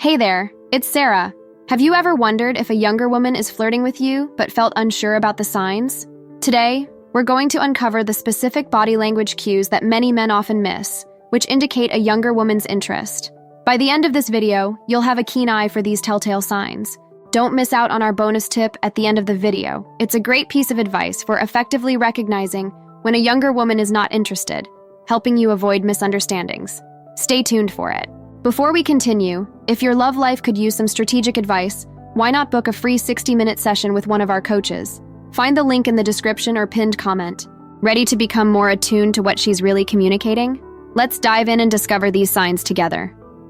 Hey there, it's Sarah. Have you ever wondered if a younger woman is flirting with you but felt unsure about the signs? Today, we're going to uncover the specific body language cues that many men often miss, which indicate a younger woman's interest. By the end of this video, you'll have a keen eye for these telltale signs. Don't miss out on our bonus tip at the end of the video. It's a great piece of advice for effectively recognizing when a younger woman is not interested, helping you avoid misunderstandings. Stay tuned for it. Before we continue, if your love life could use some strategic advice, why not book a free 60-minute session with one of our coaches? Find the link in the description or pinned comment. Ready to become more attuned to what she's really communicating? Let's dive in and discover these signs together.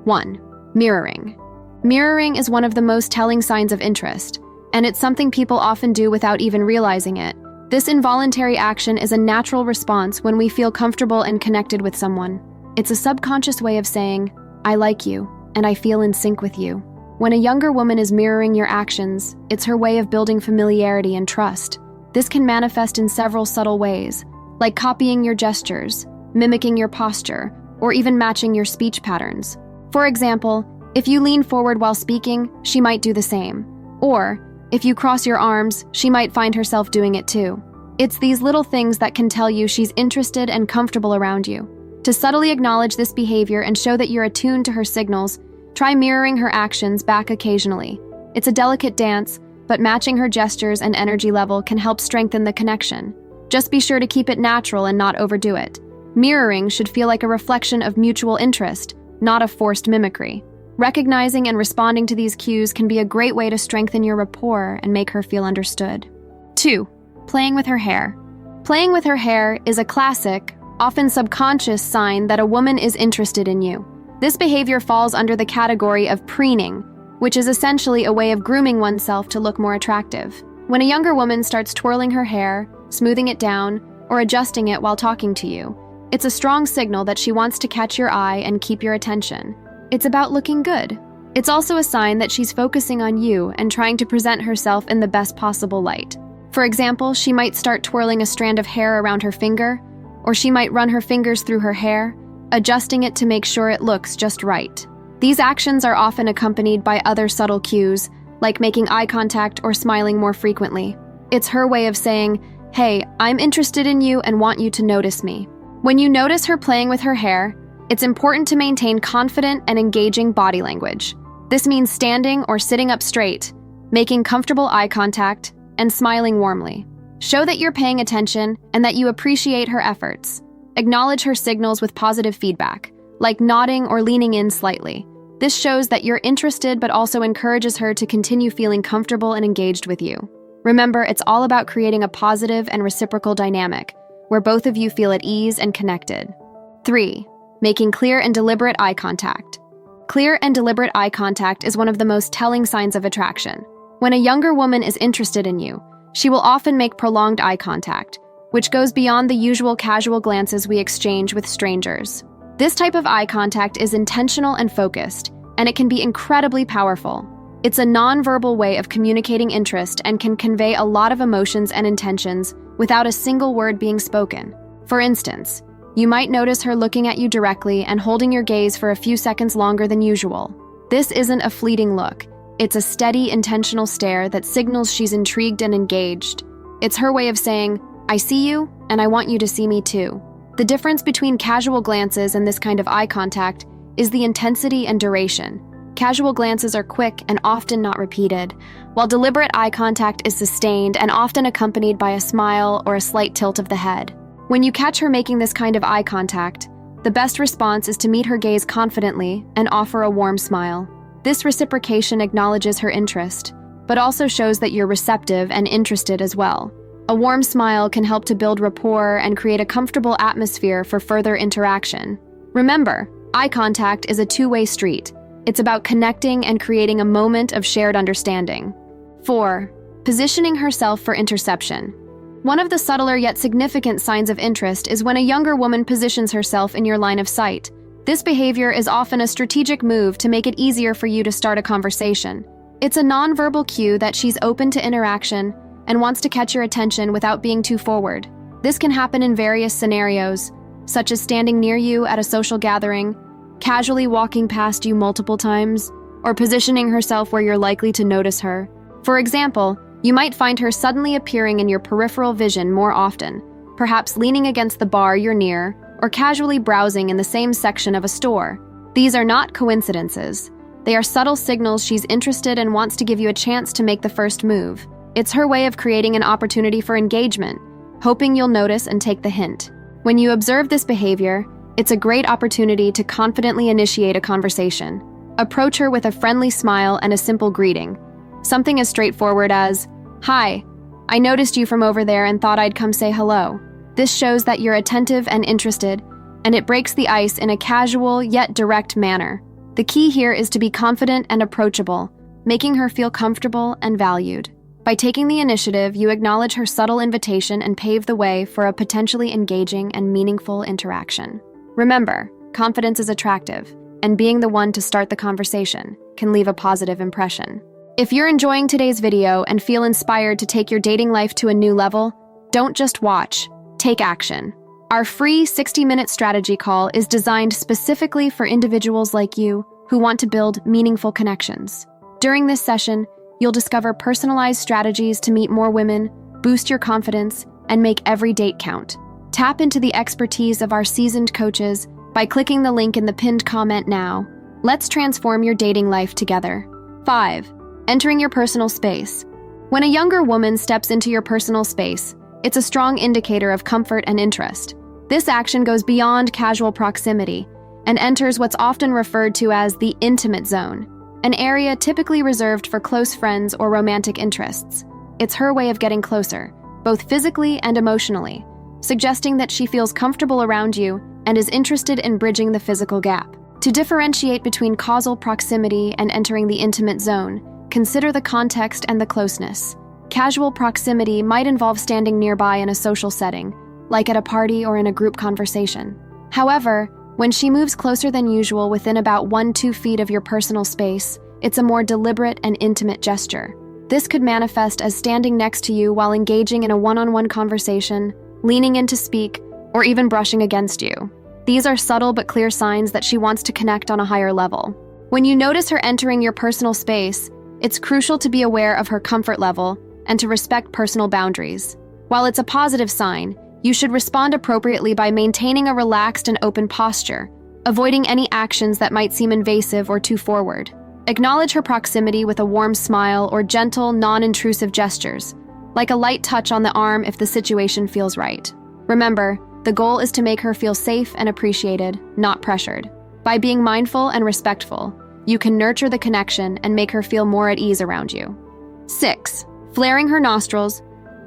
1. Mirroring. Mirroring is one of the most telling signs of interest, and it's something people often do without even realizing it. This involuntary action is a natural response when we feel comfortable and connected with someone. It's a subconscious way of saying, I like you, and I feel in sync with you. When a younger woman is mirroring your actions, it's her way of building familiarity and trust. This can manifest in several subtle ways, like copying your gestures, mimicking your posture, or even matching your speech patterns. For example, if you lean forward while speaking, she might do the same. Or, if you cross your arms, she might find herself doing it too. It's these little things that can tell you she's interested and comfortable around you. To subtly acknowledge this behavior and show that you're attuned to her signals, try mirroring her actions back occasionally. It's a delicate dance, but matching her gestures and energy level can help strengthen the connection. Just be sure to keep it natural and not overdo it. Mirroring should feel like a reflection of mutual interest, not a forced mimicry. Recognizing and responding to these cues can be a great way to strengthen your rapport and make her feel understood. 2. Playing with her hair. Playing with her hair is a classic, often subconscious sign that a woman is interested in you. This behavior falls under the category of preening, which is essentially a way of grooming oneself to look more attractive. When a younger woman starts twirling her hair, smoothing it down, or adjusting it while talking to you, it's a strong signal that she wants to catch your eye and keep your attention. It's about looking good. It's also a sign that she's focusing on you and trying to present herself in the best possible light. For example, she might start twirling a strand of hair around her finger, or she might run her fingers through her hair, adjusting it to make sure it looks just right. These actions are often accompanied by other subtle cues, like making eye contact or smiling more frequently. It's her way of saying, hey, I'm interested in you and want you to notice me. When you notice her playing with her hair, it's important to maintain confident and engaging body language. This means standing or sitting up straight, making comfortable eye contact, and smiling warmly. Show that you're paying attention and that you appreciate her efforts. Acknowledge her signals with positive feedback, like nodding or leaning in slightly. This shows that you're interested but also encourages her to continue feeling comfortable and engaged with you. Remember, it's all about creating a positive and reciprocal dynamic, where both of you feel at ease and connected. 3. Making clear and deliberate eye contact. Clear and deliberate eye contact is one of the most telling signs of attraction. When a younger woman is interested in you, she will often make prolonged eye contact, which goes beyond the usual casual glances we exchange with strangers. This type of eye contact is intentional and focused, and it can be incredibly powerful. It's a nonverbal way of communicating interest and can convey a lot of emotions and intentions without a single word being spoken. For instance, you might notice her looking at you directly and holding your gaze for a few seconds longer than usual. This isn't a fleeting look. It's a steady, intentional stare that signals she's intrigued and engaged. It's her way of saying, I see you, and I want you to see me too. The difference between casual glances and this kind of eye contact is the intensity and duration. Casual glances are quick and often not repeated, while deliberate eye contact is sustained and often accompanied by a smile or a slight tilt of the head. When you catch her making this kind of eye contact, the best response is to meet her gaze confidently and offer a warm smile. This reciprocation acknowledges her interest, but also shows that you're receptive and interested as well. A warm smile can help to build rapport and create a comfortable atmosphere for further interaction. Remember, eye contact is a two-way street. It's about connecting and creating a moment of shared understanding. 4. Positioning herself for interception. One of the subtler yet significant signs of interest is when a younger woman positions herself in your line of sight. This behavior is often a strategic move to make it easier for you to start a conversation. It's a nonverbal cue that she's open to interaction and wants to catch your attention without being too forward. This can happen in various scenarios, such as standing near you at a social gathering, casually walking past you multiple times, or positioning herself where you're likely to notice her. For example, you might find her suddenly appearing in your peripheral vision more often, perhaps leaning against the bar you're near, or casually browsing in the same section of a store. These are not coincidences. They are subtle signals she's interested and wants to give you a chance to make the first move. It's her way of creating an opportunity for engagement, hoping you'll notice and take the hint. When you observe this behavior, it's a great opportunity to confidently initiate a conversation. Approach her with a friendly smile and a simple greeting. Something as straightforward as, "Hi, I noticed you from over there and thought I'd come say hello." This shows that you're attentive and interested, and it breaks the ice in a casual yet direct manner. The key here is to be confident and approachable, making her feel comfortable and valued. By taking the initiative, you acknowledge her subtle invitation and pave the way for a potentially engaging and meaningful interaction. Remember, confidence is attractive, and being the one to start the conversation can leave a positive impression. If you're enjoying today's video and feel inspired to take your dating life to a new level, don't just watch, take action. Our free 60-minute strategy call is designed specifically for individuals like you who want to build meaningful connections. During this session, you'll discover personalized strategies to meet more women, boost your confidence, and make every date count. Tap into the expertise of our seasoned coaches by clicking the link in the pinned comment now. Let's transform your dating life together. 5. Entering your personal space. When a younger woman steps into your personal space, it's a strong indicator of comfort and interest. This action goes beyond casual proximity and enters what's often referred to as the intimate zone, an area typically reserved for close friends or romantic interests. It's her way of getting closer, both physically and emotionally, suggesting that she feels comfortable around you and is interested in bridging the physical gap. To differentiate between causal proximity and entering the intimate zone, consider the context and the closeness. Casual proximity might involve standing nearby in a social setting, like at a party or in a group conversation. However, when she moves closer than usual within about 1-2 feet of your personal space, it's a more deliberate and intimate gesture. This could manifest as standing next to you while engaging in a one-on-one conversation, leaning in to speak, or even brushing against you. These are subtle but clear signs that she wants to connect on a higher level. When you notice her entering your personal space, it's crucial to be aware of her comfort level and to respect personal boundaries. While it's a positive sign, you should respond appropriately by maintaining a relaxed and open posture, avoiding any actions that might seem invasive or too forward. Acknowledge her proximity with a warm smile or gentle, non-intrusive gestures, like a light touch on the arm if the situation feels right. Remember, the goal is to make her feel safe and appreciated, not pressured. By being mindful and respectful, you can nurture the connection and make her feel more at ease around you. 6. Flaring her nostrils.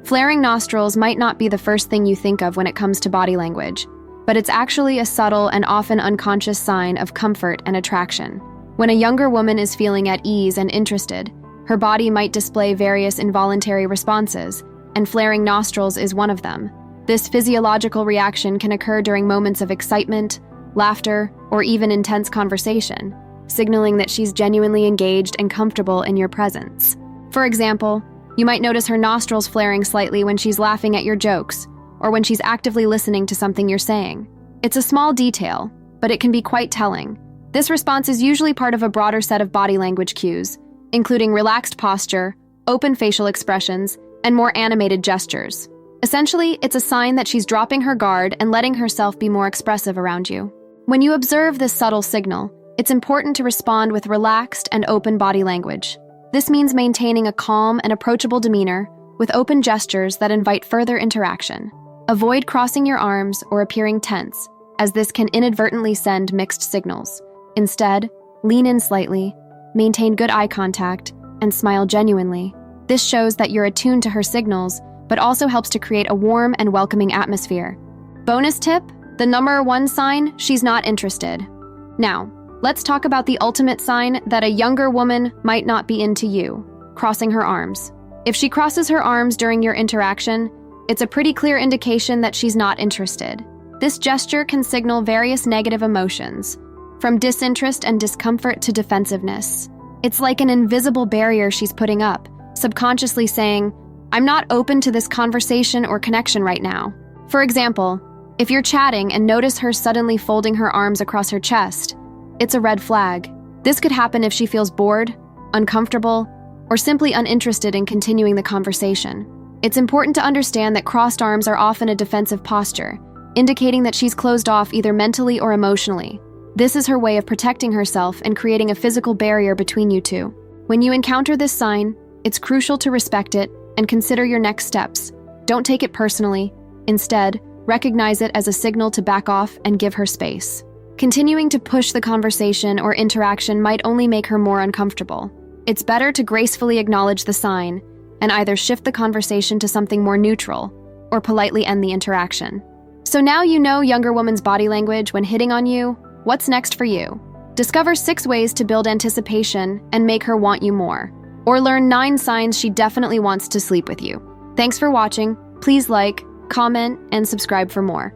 Flaring nostrils might not be the first thing you think of when it comes to body language, but it's actually a subtle and often unconscious sign of comfort and attraction. When a younger woman is feeling at ease and interested, her body might display various involuntary responses, and flaring nostrils is one of them. This physiological reaction can occur during moments of excitement, laughter, or even intense conversation, signaling that she's genuinely engaged and comfortable in your presence. For example, you might notice her nostrils flaring slightly when she's laughing at your jokes, or when she's actively listening to something you're saying. It's a small detail, but it can be quite telling. This response is usually part of a broader set of body language cues, including relaxed posture, open facial expressions, and more animated gestures. Essentially, it's a sign that she's dropping her guard and letting herself be more expressive around you. When you observe this subtle signal, it's important to respond with relaxed and open body language. This means maintaining a calm and approachable demeanor with open gestures that invite further interaction. Avoid crossing your arms or appearing tense, as this can inadvertently send mixed signals. Instead, lean in slightly, maintain good eye contact, and smile genuinely. This shows that you're attuned to her signals, but also helps to create a warm and welcoming atmosphere. Bonus tip: the number 1 sign she's not interested. Now, let's talk about the ultimate sign that a younger woman might not be into you: crossing her arms. If she crosses her arms during your interaction, it's a pretty clear indication that she's not interested. This gesture can signal various negative emotions, from disinterest and discomfort to defensiveness. It's like an invisible barrier she's putting up, subconsciously saying, "I'm not open to this conversation or connection right now." For example, if you're chatting and notice her suddenly folding her arms across her chest, it's a red flag. This could happen if she feels bored, uncomfortable, or simply uninterested in continuing the conversation. It's important to understand that crossed arms are often a defensive posture, indicating that she's closed off either mentally or emotionally. This is her way of protecting herself and creating a physical barrier between you two. When you encounter this sign, it's crucial to respect it and consider your next steps. Don't take it personally. Instead, recognize it as a signal to back off and give her space. Continuing to push the conversation or interaction might only make her more uncomfortable. It's better to gracefully acknowledge the sign and either shift the conversation to something more neutral or politely end the interaction. So now you know younger woman's body language when hitting on you. What's next for you? Discover 6 ways to build anticipation and make her want you more. Or learn 9 signs she definitely wants to sleep with you. Thanks for watching. Please like, comment, and subscribe for more.